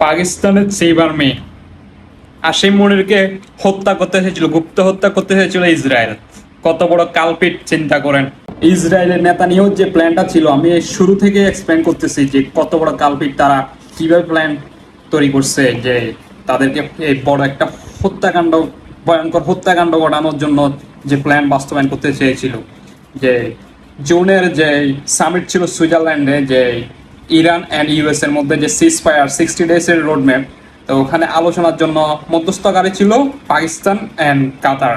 পাকিস্তানের save army Asim মনিরকে হত্যা করতে চেয়েছিল, গুপ্ত হত্যা করতে চেয়েছিল ইসরায়েল। কত বড় কালপিট চিন্তা করেন। ইসরায়েলের নেতানিয়াহুর যে প্ল্যানটা ছিল, আমি শুরু থেকে এক্সপ্লেন করতেছি যে কত বড় কালপিট, তারা কিভাবে প্ল্যান তৈরি করছে যে তাদেরকে এই বড় একটা হত্যাকাণ্ড, ভয়ঙ্কর হত্যাকাণ্ড ঘটানোর জন্য যে প্ল্যান বাস্তবায়ন করতে চেয়েছিল। যে জুনের যে সামিট ছিল সুইজারল্যান্ডে, যে ইরান অ্যান্ড ইউএস এর মধ্যে যে সিজ ফায়ার 60 ডেজ এর রোডম্যাপ, তো ওখানে আলোচনার জন্য মধ্যস্থকারী ছিল পাকিস্তান অ্যান্ড কাতার।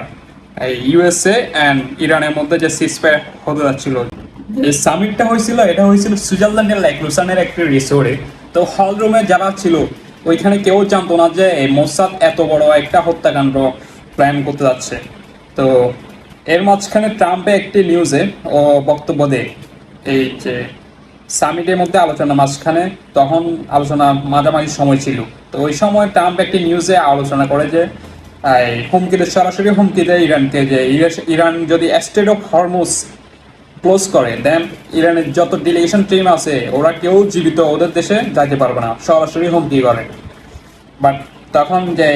এই ইউএসএ অ্যান্ড ইরানের মধ্যে যে সিজ ফায়ার হতে যাচ্ছিল, এই সামিটটা হয়েছিল, এটা হয়েছিল সুইজারল্যান্ডের লেক লুসানের একটি রিসোর্টে। তো হল রুমে যারা ছিল ওইখানে কেউ জানতো না যে মোসাদ এত বড় একটা হত্যাকাণ্ড প্ল্যান করতে যাচ্ছে। তো এর মাঝখানে ট্রাম্পে একটি নিউজে ও বক্তব্য দেয় এই যে সামিটের মধ্যে আলোচনা মাঝখানে, তখন আলোচনা মাঝামাঝি সময় ছিল। তো ওই সময় ট্রাম্প একটি নিউজে আলোচনা করে যে হুমকি দেয়, সরাসরি হুমকি দেয় ইরানকে, যে ইরান যদি স্ট্রেট অফ হরমুজ ক্লোজ করে দেন ইরানের যত ডেলিগেশন টিম আছে ওরা কেউ জীবিত ওদের দেশে যাইতে পারবে না, সরাসরি হুমকি করে। বাট তখন যে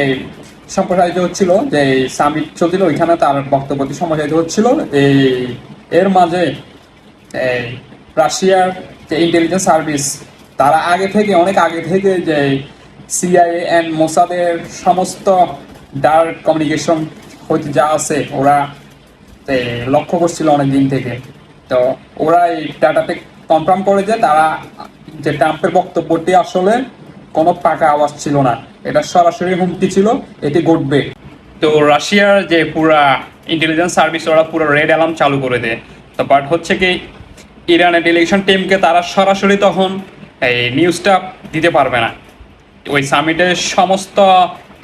সম্প্রসারিত হচ্ছিল, যে সামিট চলছিল ওইখানে তার বক্তব্যটি সম্প্রসারিত হচ্ছিল, এর মাঝে এই রাশিয়ার যে ইন্টেলিজেন্স সার্ভিস, তারা অনেক আগে থেকে যে সিআইএ অ্যান্ড মোসাদের সমস্ত ডার্ক কমিউনিকেশন হইতে যা আছে ওরা লক্ষ্য করছিল অনেক দিন থেকে। তো ওরা এই ডাটাতে কনফার্ম করে যে তারা যে ট্রাম্পের বক্তব্যটি আসলে কোনো পাকা আওয়াজ ছিল না, এটা সরাসরি হুমকি ছিল, এটি ঘটবে। তো রাশিয়ার যে পুরা ইন্টেলিজেন্স সার্ভিস ওরা পুরো রেড অ্যালার্ম চালু করে দেয়। তো বাট হচ্ছে কি, ইরানের ডেলিগেশন টিমকে তারা সরাসরি তখন এই নিউজটা দিতে পারবে না। ওই সামিটের সমস্ত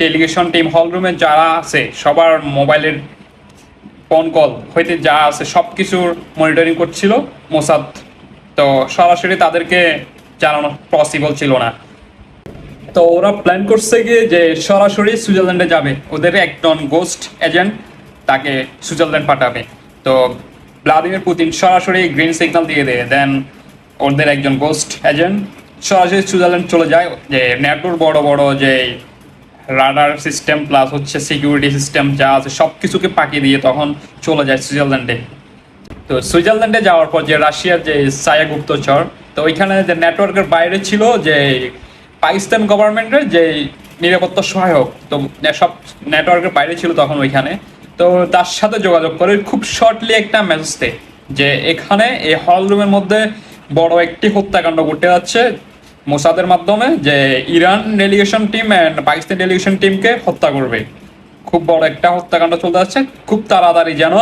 ডেলিগেশন টিম হল রুমে যারা আছে সবার মোবাইলের ফোন কল হইতে যা আছে সব কিছুর মনিটরিং করছিল মোসাদ। তো সরাসরি তাদেরকে জানানো পসিবল ছিল না। তো ওরা প্ল্যান করছে গিয়ে যে সরাসরি সুইজারল্যান্ডে যাবে, ওদের একজন গোস্ট এজেন্ট তাকে সুইজারল্যান্ড পাঠাবে। তো ভ্লাদিমির পুতিন সরাসরি গ্রিন সিগন্যাল দিয়ে দেয়, দেন ওদের একজন গোস্ট এজেন্ট সরাসরি সুইজারল্যান্ড চলে যায়, যে ন্যাটোর বড় বড় যে রাডার সিস্টেম প্লাস হচ্ছে সিকিউরিটি সিস্টেম যা আছে সব কিছুকে পাকিয়ে দিয়ে তখন চলে যায় সুইজারল্যান্ডে। তো সুইজারল্যান্ডে যাওয়ার পর যে রাশিয়ার যে ছায়া গুপ্তচর, তো ওইখানে যে নেটওয়ার্কের বাইরে ছিল যে পাকিস্তান গভর্নমেন্টের যে নিরাপত্তা সহায়ক, তো সব নেটওয়ার্কের বাইরে ছিল তখন ওইখানে। তো তার সাথে যোগাযোগ করে খুব শর্টলি একটা মেসেজ দেয় যে এখানে এই হল রুমের মধ্যে বড় একটি হত্যাকাণ্ড ঘটে যাচ্ছে মোসাদের মাধ্যমে, যে Iran delegation team and Pakistan delegation টিমকে হত্যা করবে। খুব বড় একটা হত্যাকাণ্ড চলতে যাচ্ছে, খুব তাড়াতাড়ি যেন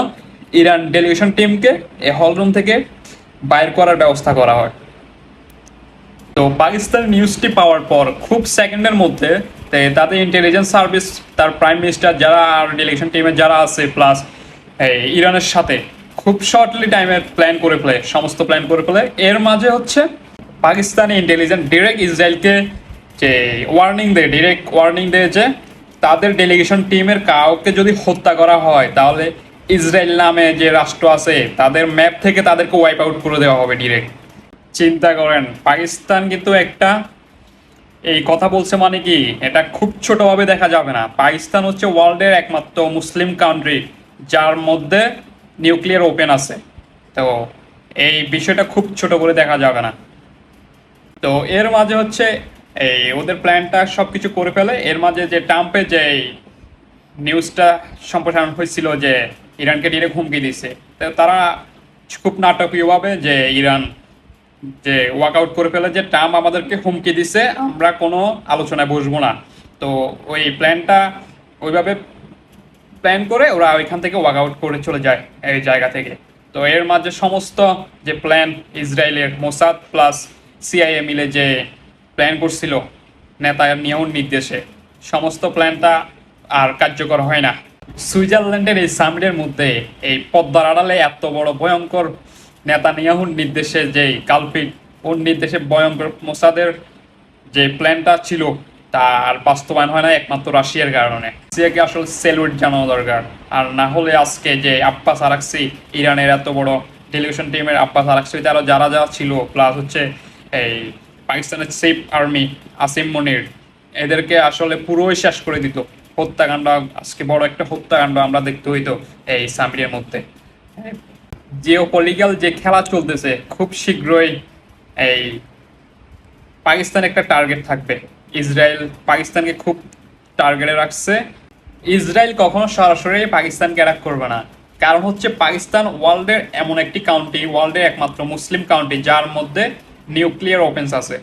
ইরান ডেলিগেশন টিমকে এই হল রুম থেকে বাইর করার ব্যবস্থা করা হয়। তো পাকিস্তান নিউজটি পাওয়ার পর খুব সেকেন্ডের মধ্যে তাদের ইন্টেলিজেন্স সার্ভিস, তার প্রাইম মিনিস্টার যারা আর ডেলিগেশন টিমে যারা আছে প্লাস ইরানের সাথে খুব শর্টলি টাইমে প্ল্যান করে ফেলে, সমস্ত প্ল্যান করে ফেলে। এর মাঝে হচ্ছে পাকিস্তানি ইন্টেলিজেন্স ডিরেক্ট ইসরায়েলকে যে ডিরেক্ট ওয়ার্নিং দেয় যে তাদের ডেলিগেশন টিমের কাউকে যদি হত্যা করা হয় তাহলে ইসরায়েল নামে যে রাষ্ট্র আছে তাদের ম্যাপ থেকে তাদেরকে ওয়াইপ আউট করে দেওয়া হবে ডিরেক্ট। চিন্তা করেন, পাকিস্তান কিন্তু একটা এই কথা বলছে মানে কি, এটা খুব ছোটভাবে দেখা যাবে না। পাকিস্তান হচ্ছে ওয়ার্ল্ডের একমাত্র মুসলিম কান্ট্রি যার মধ্যে নিউক্লিয়ার ওপেন আছে। তো এই বিষয়টা খুব ছোট করে দেখা যাবে না। তো এর মাঝে হচ্ছে এই ওদের প্ল্যানটা সব কিছু করে ফেলে। এর মাঝে যে ট্রাম্পের যে নিউজটা সম্প্রসারণ হয়েছিল যে ইরানকে ডিরেক্ট হুমকি দিছে, তো তারা খুব নাটকীয়ভাবে যে ইরান যে ওয়ার্কআউট করে ফেলে যে ট্রাম্প আমাদেরকে হুমকি দিছে, আমরা কোনো আলোচনায় বসবো না। তো ওই প্ল্যানটা ওইভাবে প্ল্যান করে ওরা ওইখান থেকে ওয়ার্কআউট করে চলে যায় এই জায়গা থেকে। তো এর মাঝে সমস্ত যে প্ল্যান ইসরায়েলের মোসাদ প্লাস সিআইএ মিলে যে প্ল্যান করছিল নেতানিয়াহুর নির্দেশে, সমস্ত প্ল্যানটা আর কার্যকর হয় না। সুইজারল্যান্ডের এই সামিটের মধ্যে এই পদ্মার আড়ালে এত বড় ভয়ঙ্কর নেতানিয়াহুর নির্দেশে যে কালপিট, ওর নির্দেশে ভয়ঙ্কর মোসাদের যে প্ল্যানটা ছিল তা আর বাস্তবায়ন হয় না একমাত্র রাশিয়ার কারণে। রাশিয়াকে আসলে সেলুট জানানো দরকার, আর না হলে আজকে যে আব্বাস আরাকচি, ইরানের এত বড় ডেলিগেশন টিমের আব্বাস আরাকচি তারা যারা ছিল প্লাস হচ্ছে এই পাকিস্তানের সেফ আর্মি আসিম মনির, এদেরকে আসলে পুরোই শেষ করে দিত। হত্যাকাণ্ড, আজকে বড় একটা হত্যাকাণ্ড আমরা দেখতে হইতো এই সামিরের মধ্যে। জিও পলিটিক্যাল যে খেলা চলতেছে, খুব শীঘ্রই এই পাকিস্তান একটা টার্গেট থাকবে। ইসরায়েল পাকিস্তানকে খুব টার্গেটে রাখছে। ইসরায়েল কখনো সরাসরি পাকিস্তানকে অ্যাটাক করবে না, কারণ হচ্ছে পাকিস্তান ওয়ার্ল্ডের এমন একটি কান্ট্রি, ওয়ার্ল্ডের একমাত্র মুসলিম কান্ট্রি যার মধ্যে নিউক্লিয়ার ওপেন্স আছে,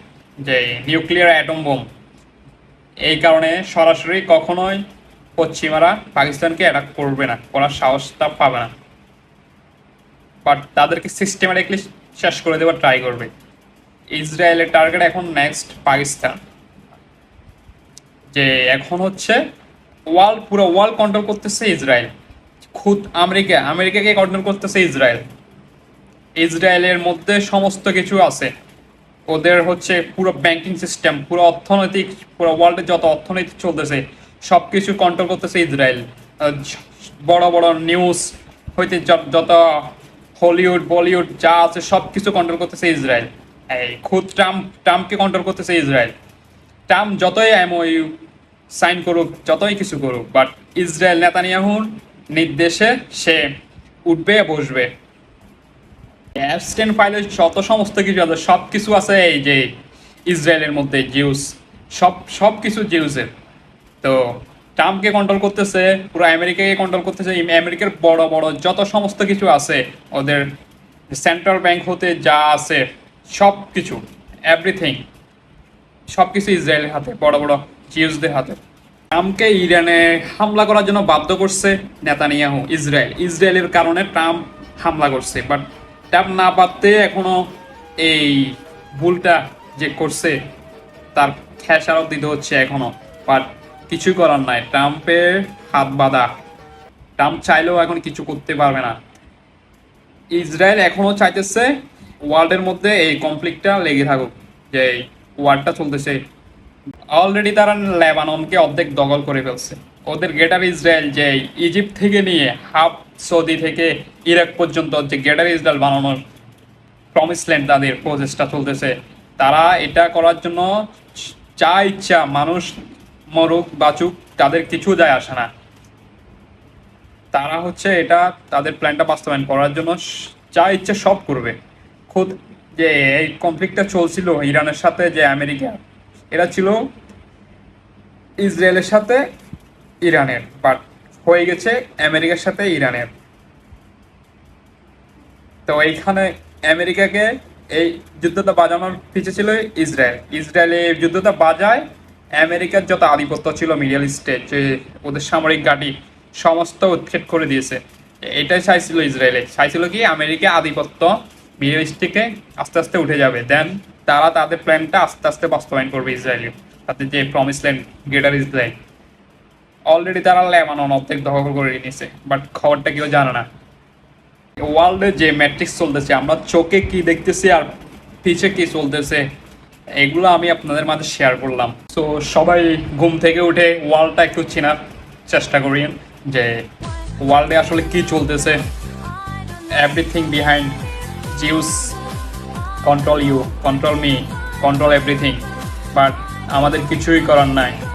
যে নিউক্লিয়ার অ্যাটম বোম। এই কারণে সরাসরি কখনোই পশ্চিমারা পাকিস্তানকে অ্যাটাক করবে না, করার সাহসটা পাবে না, বাট তাদেরকে সিস্টেমেটিকলি শেষ করে দেওয়ার ট্রাই করবে। ইসরায়েলের টার্গেট এখন নেক্সট পাকিস্তান, যে এখন হচ্ছে ওয়ার্ল্ড, পুরো ওয়ার্ল্ড কন্ট্রোল করতেছে ইসরায়েল। খুদ আমেরিকাকে কন্ট্রোল করতেছে ইসরায়েল। ইসরায়েলের মধ্যে সমস্ত কিছু আছে। ওদের হচ্ছে পুরো ব্যাংকিং সিস্টেম, পুরো অর্থনৈতিক, পুরো ওয়ার্ল্ডে যত অর্থনীতি চলতেছে সব কিছু কন্ট্রোল করতেছে ইসরায়েল। বড় বড় নিউজ হইতে যত হলিউড বলিউড যা আছে সব কিছু কন্ট্রোল করতেছে ইসরায়েল। এই খুদ ট্রাম্পকে কন্ট্রোল করতেছে ইসরায়েল। ট্রাম্প যতই এমওইউ সাইন করুক, যতই কিছু করুক, বাট ইসরায়েল নেতানিয়াহুর নির্দেশে সে উঠবে বসবে। অ্যাবস্টেন ফাইলে যত সমস্ত কিছু আছে সব কিছু আছে এই যে ইসরায়েলের মধ্যে, জিউস, সব কিছু জিউসের। তো ট্রাম্পকে কন্ট্রোল করতেছে, পুরো আমেরিকাকে কন্ট্রোল করতেছে। আমেরিকার বড় বড় যত সমস্ত কিছু আছে, ওদের সেন্ট্রাল ব্যাংক হতে যা আছে সব কিছু, এভরিথিং, সব কিছু ইসরায়েলের হাতে, বড় বড় জিউসদের হাতে। ট্রাম্পকে ইরানে হামলা করার জন্য বাধ্য করছে নেতানিয়াহু, ইসরায়েলের কারণে ট্রাম্প হামলা করছে। বাট ট্রাম্প না পারতে এখনো এই ভুলটা যে করছে তার খেসারত দিতে হচ্ছে এখনো। বাট কিছু করার নাই, ট্রাম্পের হাত বাঁধা। ট্রাম্প চাইলেও এখন কিছু করতে পারবে না। ইসরায়েল এখনো চাইতেছে ওয়ার্ল্ডের মধ্যে এই কনফ্লিক্টটা লেগে থাকুক, যে ওয়ারটা চলতেছে। অলরেডি তারা লেবাননকে অর্ধেক দখল করে ফেলছে। ওদের গ্রেটার ইসরায়েল, যে ইজিপ্ট থেকে নিয়ে হাফ সৌদি থেকে ইরাক পর্যন্ত যে গ্রেটার ইসরায়েল বানানোর প্রমিস ল্যান্ড, তাদের প্রচেষ্টা চলতেছে। তারা এটা করার জন্য যা ইচ্ছা, মানুষ মরুক বাঁচুক তাদের কিছু যায় আসে না। তারা হচ্ছে এটা তাদের প্ল্যানটা বাস্তবায়ন করার জন্য যা ইচ্ছা সব করবে। খুদ যে এই কনফ্লিক্টটা চলছিল ইরানের সাথে, যে আমেরিকা, এরা ছিল ইসরায়েলের সাথে ইরানের, বাট হয়ে গেছে আমেরিকার সাথে ইরানের। তো এইখানে আমেরিকাকে এই যুদ্ধটা বাজানোর পিছিয়ে ছিল ইসরায়েল এই যুদ্ধটা বাজায়। আমেরিকার যত আধিপত্য ছিল মিডল ইস্টে, যে ওদের সামরিক ঘাঁটি সমস্ত উৎখাত করে দিয়েছে। এটাই চাইছিল ইসরায়েলে, চাইছিল কি আমেরিকা আধিপত্য মিডল ইস্ট থেকে আস্তে আস্তে উঠে যাবে, দেন তারা তাদের প্ল্যানটা আস্তে আস্তে বাস্তবায়ন করবে ইসরায়েলি, তাদের যে promise land, greater Israel. Already তারা লেবানন অর্ধেক দখল করে নিয়েছে, বাট খবরটা কেউ জানে না। ওয়ার্ল্ডে যে ম্যাট্রিক্স চলতেছে, আমরা চোখে কি দেখতেছি আর পিছে কি চলতেছে, এগুলো আমি আপনাদের মাঝে শেয়ার করলাম। তো সবাই ঘুম থেকে উঠে ওয়ার্ল্ডটা একটু চেনার চেষ্টা করেন, যে ওয়ার্ল্ডে আসলে কি চলতেছে। Everything behind Zeus control you, control me, control everything, but আমাদের কিছুই করার নাই।